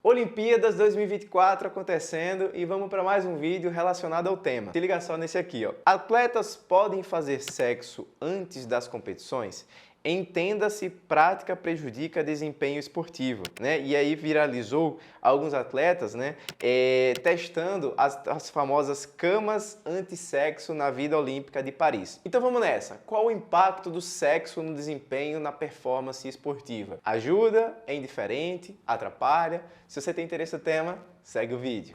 Olimpíadas 2024 acontecendo e vamos para mais um vídeo relacionado ao tema. Se liga só nesse aqui, ó. Atletas podem fazer sexo antes das competições? Entenda-se, prática prejudica desempenho esportivo, né? E aí viralizou alguns atletas, né, testando as famosas camas anti-sexo na vida olímpica de Paris. Então vamos nessa. Qual o impacto do sexo no desempenho na performance esportiva? Ajuda? É indiferente? Atrapalha? Se você tem interesse no tema, segue o vídeo.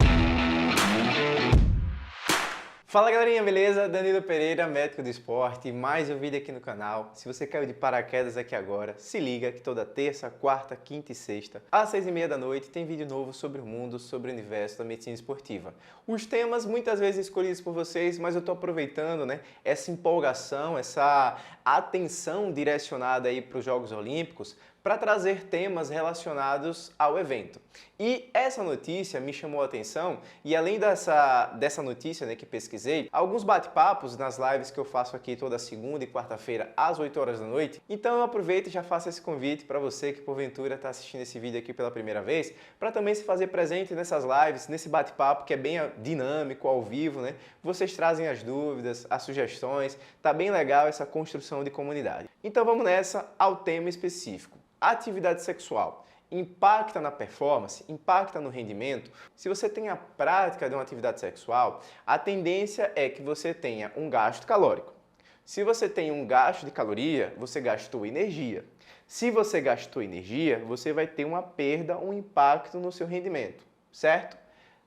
Fala galerinha, beleza? Danilo Pereira, médico do esporte, mais um vídeo aqui no canal. Se você caiu de paraquedas aqui agora, se liga que toda terça, quarta, quinta e sexta, às 6h30 da noite, tem vídeo novo sobre o mundo, sobre o universo da medicina esportiva. Os temas muitas vezes escolhidos por vocês, mas eu tô aproveitando, né, essa empolgação, essa atenção direcionada aí para os Jogos Olímpicos, para trazer temas relacionados ao evento. E essa notícia me chamou a atenção e além dessa notícia, né, que pesquisei, alguns bate-papos nas lives que eu faço aqui toda segunda e quarta-feira às 8 horas da noite, então eu aproveito e já faço esse convite para você que porventura está assistindo esse vídeo aqui pela primeira vez, para também se fazer presente nessas lives, nesse bate-papo que é bem dinâmico, ao vivo, né? Vocês trazem as dúvidas, as sugestões, tá bem legal essa construção de comunidade. Então vamos nessa ao tema específico. Atividade sexual impacta na performance, impacta no rendimento? Se você tem a prática de uma atividade sexual, a tendência é que você tenha um gasto calórico. Se você tem um gasto de caloria, você gastou energia. Se você gastou energia, você vai ter uma perda, um impacto no seu rendimento, certo?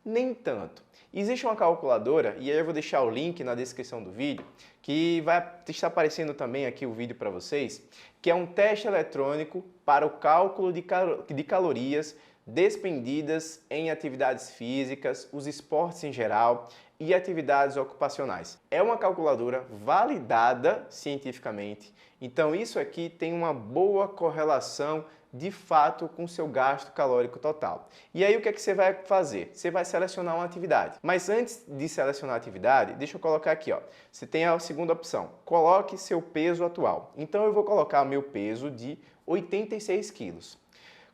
Nem tanto. Existe uma calculadora, e aí eu vou deixar o link na descrição do vídeo, que vai estar aparecendo também aqui o vídeo para vocês, que é um teste eletrônico para o cálculo de calorias despendidas em atividades físicas, os esportes em geral e atividades ocupacionais. É uma calculadora validada cientificamente, então isso aqui tem uma boa correlação de fato com o seu gasto calórico total. E aí o que é que você vai fazer? Você vai selecionar uma atividade. Mas antes de selecionar a atividade, deixa eu colocar aqui, ó. Você tem a segunda opção. Coloque seu peso atual. Então eu vou colocar meu peso de 86 quilos.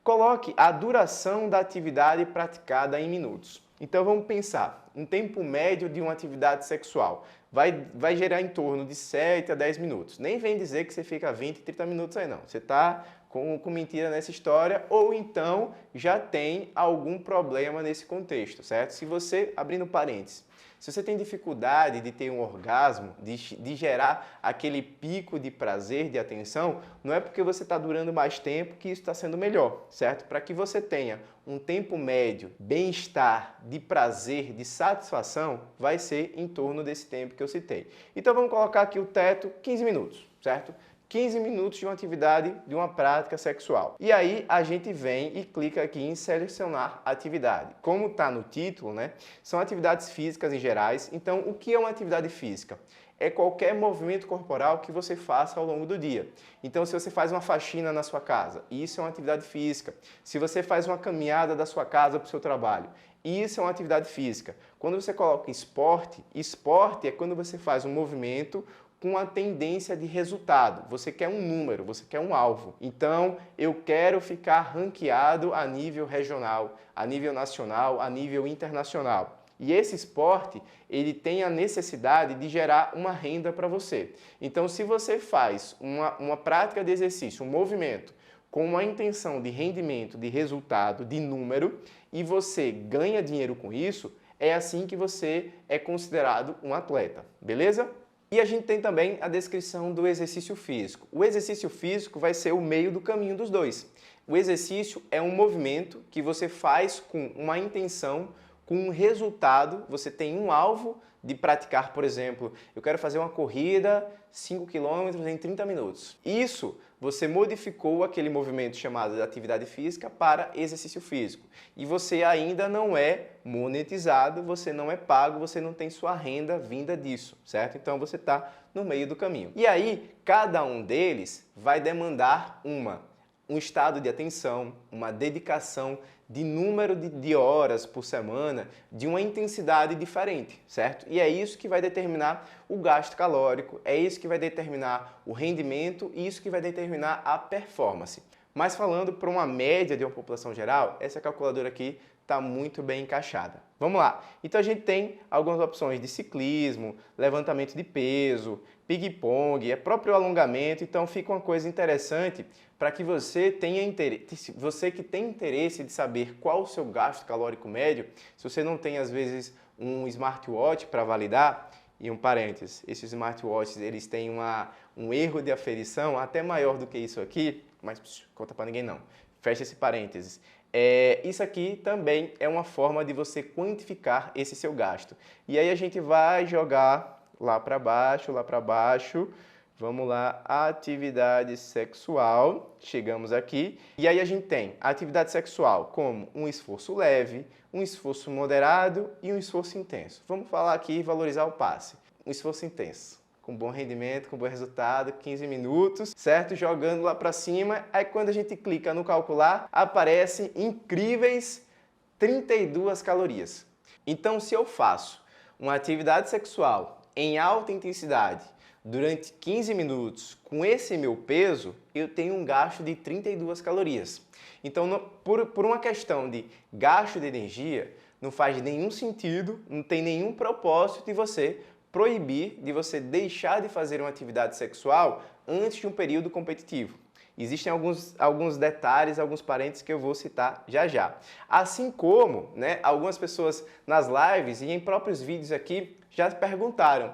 Coloque a duração da atividade praticada em minutos. Então vamos pensar, um tempo médio de uma atividade sexual vai gerar em torno de 7 a 10 minutos. Nem vem dizer que você fica 20, 30 minutos aí não. Você está com mentira nessa história ou então já tem algum problema nesse contexto, certo? Se você, abrindo parênteses, se você tem dificuldade de ter um orgasmo, de gerar aquele pico de prazer, de atenção, não é porque você está durando mais tempo que isso está sendo melhor, certo? Para que você tenha um tempo médio, bem-estar, de prazer, de satisfação, vai ser em torno desse tempo que eu citei. Então vamos colocar aqui o teto 15 minutos, certo? 15 minutos de uma atividade, de uma prática sexual. E aí a gente vem e clica aqui em selecionar atividade. Como está no título, né? São atividades físicas em gerais. Então, o que é uma atividade física? É qualquer movimento corporal que você faça ao longo do dia. Então, se você faz uma faxina na sua casa, isso é uma atividade física. Se você faz uma caminhada da sua casa para o seu trabalho, isso é uma atividade física. Quando você coloca esporte, esporte é quando você faz um movimento com a tendência de resultado. Você quer um número, você quer um alvo. Então, eu quero ficar ranqueado a nível regional, a nível nacional, a nível internacional. E esse esporte, ele tem a necessidade de gerar uma renda para você. Então, se você faz uma prática de exercício, um movimento, com uma intenção de rendimento, de resultado, de número, e você ganha dinheiro com isso, é assim que você é considerado um atleta, beleza? E a gente tem também a descrição do exercício físico. O exercício físico vai ser o meio do caminho dos dois. O exercício é um movimento que você faz com uma intenção, com um resultado, você tem um alvo de praticar, por exemplo, eu quero fazer uma corrida 5 km em 30 minutos. Isso, você modificou aquele movimento chamado de atividade física para exercício físico. E você ainda não é monetizado, você não é pago, você não tem sua renda vinda disso, certo? Então você está no meio do caminho. E aí, cada um deles vai demandar um estado de atenção, uma dedicação de número de horas por semana, de uma intensidade diferente, certo? E é isso que vai determinar o gasto calórico, é isso que vai determinar o rendimento e isso que vai determinar a performance. Mas falando para uma média de uma população geral, essa calculadora aqui está muito bem encaixada. Vamos lá. Então a gente tem algumas opções de ciclismo, levantamento de peso, ping-pong, próprio alongamento, então fica uma coisa interessante para que você tenha interesse, você que tem interesse de saber qual o seu gasto calórico médio, se você não tem às vezes um smartwatch para validar, e um parênteses, esses smartwatches eles têm um erro de aferição até maior do que isso aqui, mas conta para ninguém não, fecha esse parênteses. Isso aqui também é uma forma de você quantificar esse seu gasto. E aí a gente vai jogar lá para baixo, vamos lá, atividade sexual, chegamos aqui. E aí a gente tem a atividade sexual como um esforço leve, um esforço moderado e um esforço intenso. Vamos falar aqui e valorizar o passe. Um esforço intenso, com bom rendimento, com bom resultado, 15 minutos, certo? Jogando lá para cima, aí quando a gente clica no calcular, aparece incríveis 32 calorias. Então, se eu faço uma atividade sexual em alta intensidade durante 15 minutos com esse meu peso, eu tenho um gasto de 32 calorias. Então, por uma questão de gasto de energia, não faz nenhum sentido, não tem nenhum propósito de você proibir, de você deixar de fazer uma atividade sexual antes de um período competitivo. Existem alguns detalhes, alguns parênteses que eu vou citar já já. Assim como, né, algumas pessoas nas lives e em próprios vídeos aqui já perguntaram,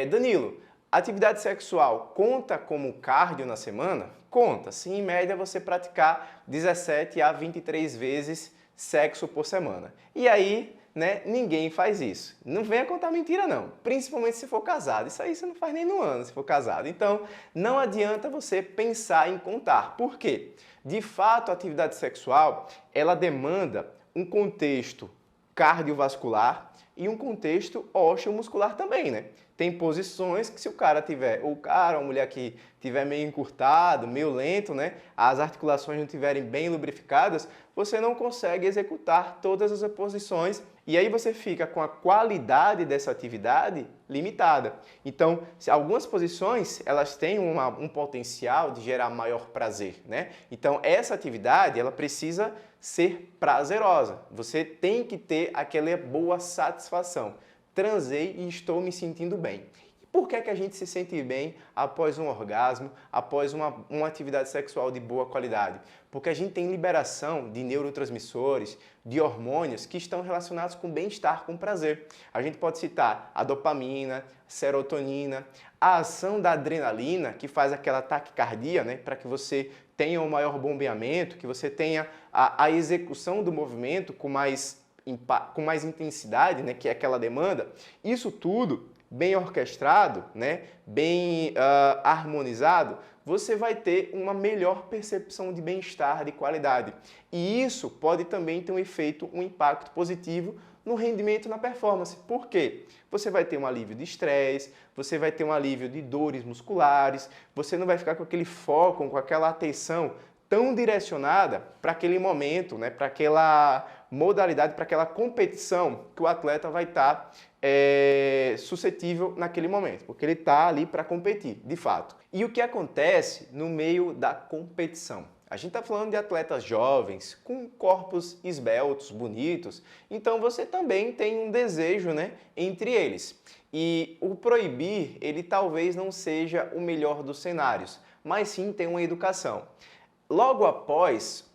Danilo, atividade sexual conta como cardio na semana? Conta, se em média você praticar 17 a 23 vezes sexo por semana. E aí, né, ninguém faz isso. Não venha contar mentira não, principalmente se for casado. Isso aí você não faz nem no ano se for casado. Então, não adianta você pensar em contar. Por quê? De fato, a atividade sexual, ela demanda um contexto cardiovascular e um contexto ósseo-muscular também, né? Tem posições que se o cara tiver, ou o cara ou a mulher que tiver meio encurtado, meio lento, né? As articulações não estiverem bem lubrificadas, você não consegue executar todas as posições e aí você fica com a qualidade dessa atividade limitada. Então, algumas posições, elas têm um potencial de gerar maior prazer, né? Então, essa atividade, ela precisa ser prazerosa. Você tem que ter aquela boa satisfação. Transei e estou me sentindo bem. E por que a gente se sente bem após um orgasmo, após uma atividade sexual de boa qualidade? Porque a gente tem liberação de neurotransmissores, de hormônios que estão relacionados com bem-estar, com prazer. A gente pode citar a dopamina, serotonina, a ação da adrenalina, que faz aquela taquicardia, né, para que você tenha um maior bombeamento, que você tenha a execução do movimento com mais intensidade, né, que é aquela demanda. Isso tudo bem orquestrado, né, bem harmonizado, você vai ter uma melhor percepção de bem-estar, de qualidade. E isso pode também ter um impacto positivo no rendimento, na performance. Por quê? Você vai ter um alívio de estresse, você vai ter um alívio de dores musculares, você não vai ficar com aquele foco, com aquela atenção tão direcionada para aquele momento, né, para aquela modalidade, para aquela competição que o atleta vai estar suscetível naquele momento, porque ele está ali para competir, de fato. E o que acontece no meio da competição? A gente está falando de atletas jovens, com corpos esbeltos, bonitos, então você também tem um desejo, né, entre eles. E o proibir, ele talvez não seja o melhor dos cenários, mas sim tem uma educação. Logo após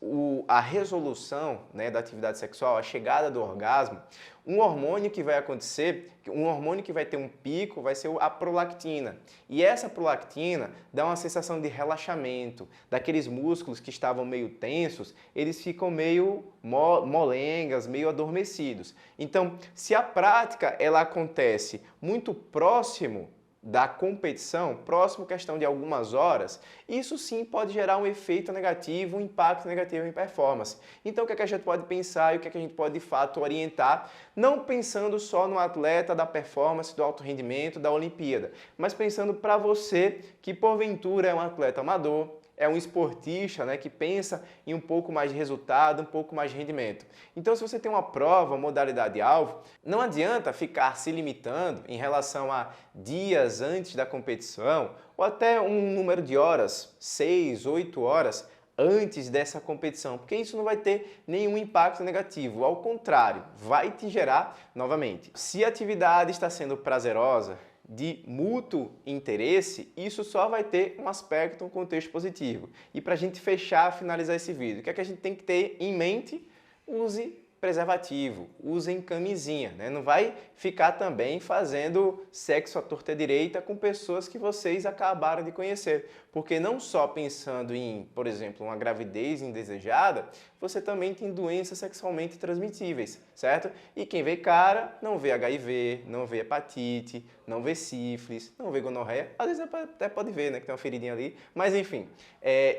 a resolução, né, da atividade sexual, a chegada do orgasmo, um hormônio que vai acontecer, um hormônio que vai ter um pico, vai ser a prolactina. E essa prolactina dá uma sensação de relaxamento, daqueles músculos que estavam meio tensos, eles ficam meio molengas, meio adormecidos. Então, se a prática ela acontece muito próximo da competição, próximo questão de algumas horas, isso sim pode gerar um efeito negativo, um impacto negativo em performance. Então o que é que a gente pode pensar e o que é que a gente pode de fato orientar, não pensando só no atleta da performance, do alto rendimento, da Olimpíada, mas pensando para você que porventura é um atleta amador, é um esportista, né, que pensa em um pouco mais de resultado, um pouco mais de rendimento. Então, se você tem uma prova, modalidade-alvo, não adianta ficar se limitando em relação a dias antes da competição ou até um número de horas, 6, 8 horas, antes dessa competição, porque isso não vai ter nenhum impacto negativo, ao contrário, vai te gerar novamente. Se a atividade está sendo prazerosa, de mútuo interesse, isso só vai ter um aspecto, um contexto positivo. E para a gente fechar, finalizar esse vídeo, o que é que a gente tem que ter em mente? Use preservativo, usem camisinha, né? Não vai ficar também fazendo sexo à torta direita com pessoas que vocês acabaram de conhecer, porque não só pensando em, por exemplo, uma gravidez indesejada, você também tem doenças sexualmente transmitíveis, certo? E quem vê cara não vê HIV, não vê hepatite, não vê sífilis, não vê gonorreia, às vezes até pode ver, né, que tem uma feridinha ali, mas enfim,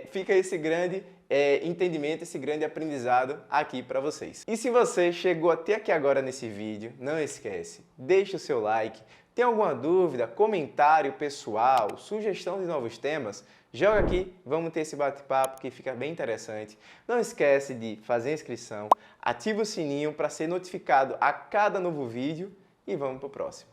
fica esse grande entendimento, esse grande aprendizado aqui para vocês. E se você chegou até aqui agora nesse vídeo, não esquece, deixa o seu like. Tem alguma dúvida, comentário pessoal, sugestão de novos temas? Joga aqui, vamos ter esse bate-papo que fica bem interessante. Não esquece de fazer a inscrição, ativa o sininho para ser notificado a cada novo vídeo e vamos para o próximo.